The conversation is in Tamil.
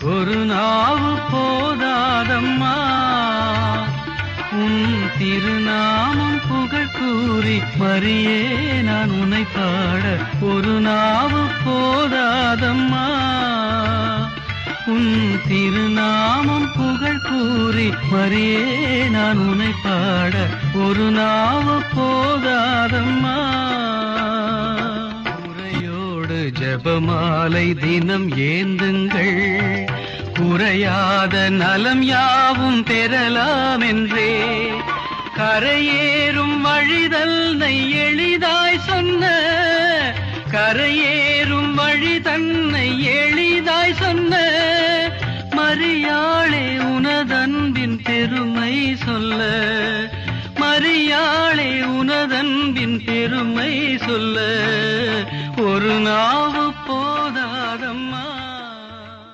ஒரு நாவு போதாதம்மா உன் திருநாமம் புகழ் கூறி மரியே நான் உன்னை பாட ஒரு நாவு போதாதம்மா உன் திருநாமம் புகழ் கூறி மரியே நான் உன்னை பாட ஒரு நாவு போதாதம்மா முறையோடு ஜெபமாலை தினம் ஏந்துங்கள் குறையாத நலம் யாவும் பெறலாம் என்றே கரையேறும் வழிதன்னை எளிதாய் சொன்ன கரையேறும் வழி தன்னை எளிதாய் சொன்ன மரியாளே உனதன்பின் பெருமை சொல்ல மரியாளே உனதன்பின் பெருமை சொல்ல ஒரு நாவு போதாதம்மா